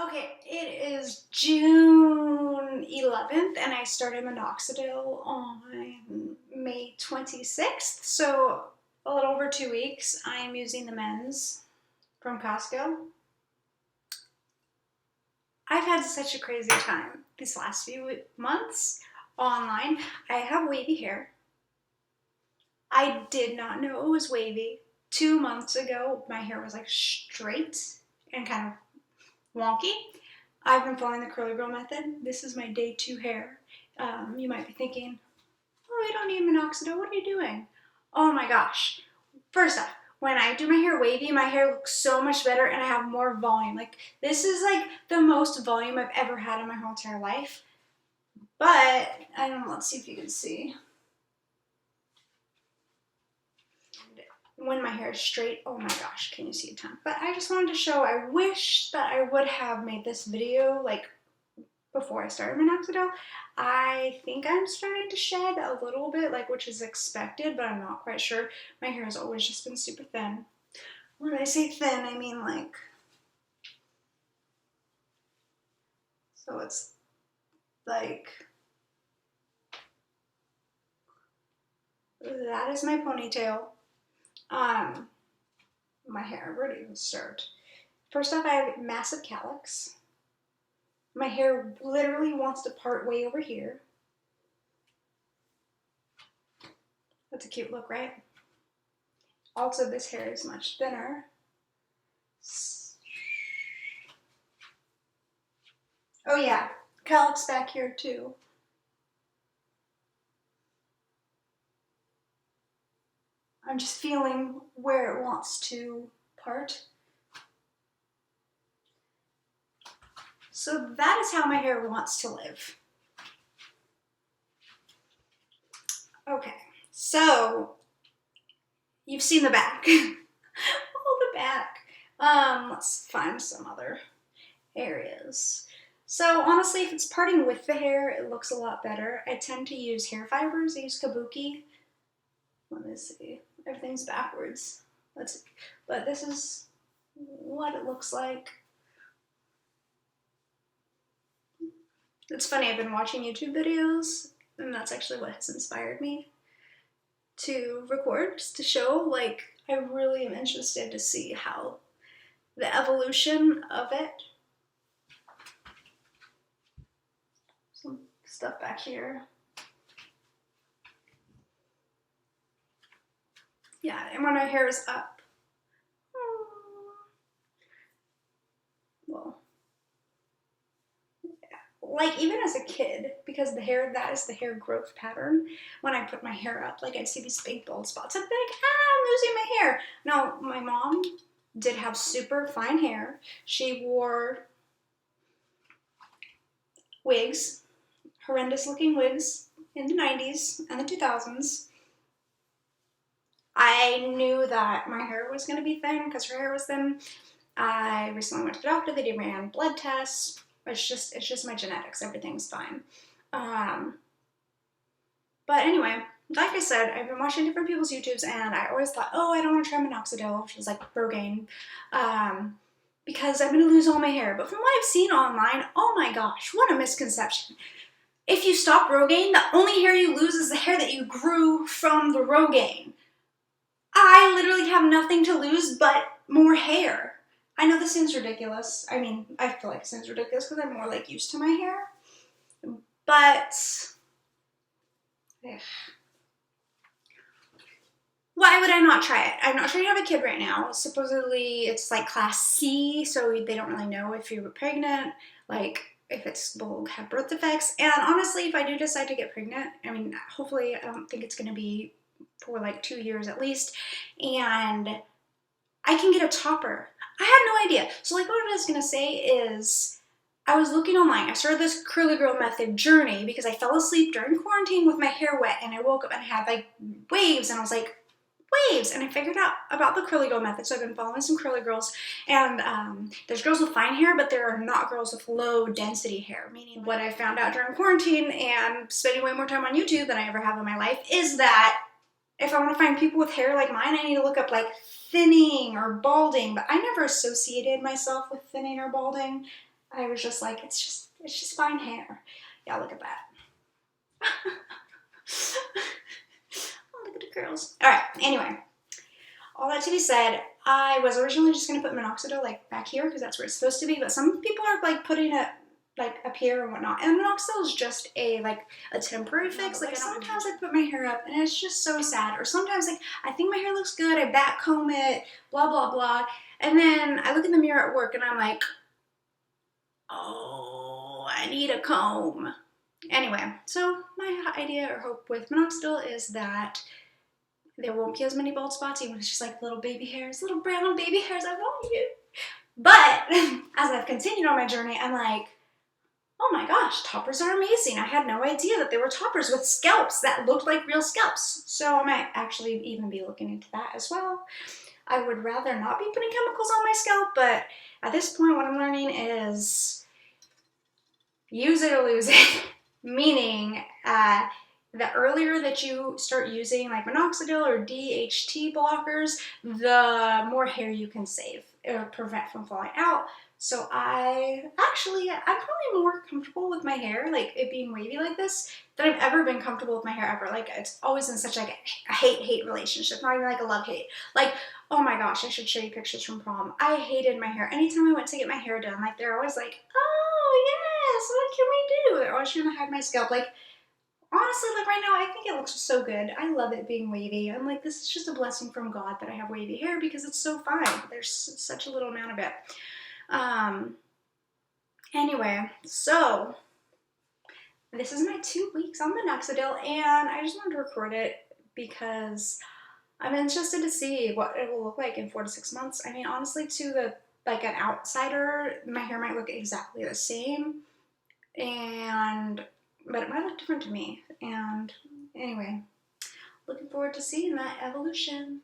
Okay, it is June 11th and I started Minoxidil on May 26th, so a little over 2 weeks. I am using the men's from Costco. I've had such a crazy time these last few months online. I have wavy hair. I did not know it was wavy. 2 months ago, my hair was like straight and kind of wonky. I've been following the curly girl method. This is my day 2 hair. You might be thinking, oh, I don't need minoxidil. What are you doing? Oh my gosh. First off, when I do my hair wavy, my hair looks so much better and I have more volume. Like, this is like the most volume I've ever had in my whole entire life. But, let's see if you can see. When my hair is straight, oh my gosh, can you see a ton? But I just wanted to show, I wish that I would have made this video like before I started minoxidil. I think I'm starting to shed a little bit, like, which is expected, but I'm not quite sure. My hair has always just been super thin. When I say thin, I mean like, so it's like, that is my ponytail. My hair, where to even start? First off, I have massive calyx. My hair literally wants to part way over here. That's a cute look, right? Also, this hair is much thinner. Oh yeah, calyx back here too. I'm just feeling where it wants to part. So that is how my hair wants to live. Okay, so you've seen the back. Oh, the back. Let's find some other areas. So honestly, if it's parting with the hair, it looks a lot better. I tend to use hair fibers. I use kabuki. Let me see. Everything's backwards. Let's see. But this is what it looks like. It's funny, I've been watching YouTube videos, and that's actually what has inspired me to record, just to show, like, I really am interested to see how the evolution of it. Some stuff back here. Yeah, and when my hair is up, well, like even as a kid, because the hair, that is the hair growth pattern. When I put my hair up, like I'd see these big bald spots. I'd be like, I'm losing my hair. Now, my mom did have super fine hair. She wore wigs, horrendous looking wigs in the 90s and the 2000s. I knew that my hair was going to be thin because her hair was thin. I recently went to the doctor. They ran blood tests. It's just my genetics. Everything's fine. But anyway, like I said, I've been watching different people's YouTubes, and I always thought, oh, I don't want to try Minoxidil, which is like Rogaine, because I'm going to lose all my hair. But from what I've seen online, oh my gosh, what a misconception. If you stop Rogaine, the only hair you lose is the hair that you grew from the Rogaine. I literally have nothing to lose but more hair. I know this seems ridiculous. I mean, I feel like it seems ridiculous because I'm more like used to my hair. But why would I not try it? I'm not trying to have a kid right now. Supposedly it's like class C, so they don't really know if you're pregnant, like if it will have birth defects. And honestly, if I do decide to get pregnant, I mean, hopefully I don't think it's going to be for like 2 years at least, and I can get a topper. I had no idea. So like what I was going to say is, I was looking online. I started this curly girl method journey because I fell asleep during quarantine with my hair wet, and I woke up and had like waves, and I was like, waves, and I figured out about the curly girl method. So I've been following some curly girls, and there's girls with fine hair, but there are not girls with low density hair. Meaning what I found out during quarantine and spending way more time on YouTube than I ever have in my life is that if I want to find people with hair like mine, I need to look up like thinning or balding, but I never associated myself with thinning or balding. I was just like, it's just fine hair. Yeah, look at that. Oh, look at the curls. All right, anyway, all that to be said, I was originally just going to put minoxidil like back here because that's where it's supposed to be, but some people are like putting it like up here and whatnot, and minoxidil is just a temporary fix. Like sometimes I put my hair up and it's just so sad, or sometimes like I think my hair looks good, I back comb it, blah blah blah, and then I look in the mirror at work and I'm like, oh, I need a comb. Anyway, so my idea or hope with minoxidil is that there won't be as many bald spots, even if it's just like little baby hairs, little brown baby hairs. I want you. But as I've continued on my journey, I'm like, oh my gosh, toppers are amazing. I had no idea that there were toppers with scalps that looked like real scalps. So I might actually even be looking into that as well. I would rather not be putting chemicals on my scalp, but at this point what I'm learning is use it or lose it. Meaning, the earlier that you start using like minoxidil or DHT blockers, the more hair you can save or prevent from falling out. So I'm probably more comfortable with my hair, like it being wavy like this, than I've ever been comfortable with my hair ever. Like it's always in such like a hate-hate relationship, not even like a love-hate. Like, oh my gosh, I should show you pictures from prom. I hated my hair. Anytime I went to get my hair done, like they're always like, oh yes, what can we do? They're always trying to hide my scalp. Like, honestly, like right now, I think it looks so good. I love it being wavy. I'm like, this is just a blessing from God that I have wavy hair because it's so fine. There's such a little amount of it. Anyway, so this is my 2 weeks on minoxidil, and I just wanted to record it because I'm interested to see what it will look like in 4 to 6 months. I mean, honestly, to an outsider, my hair might look exactly the same, but it might look different to me. And anyway, looking forward to seeing that evolution.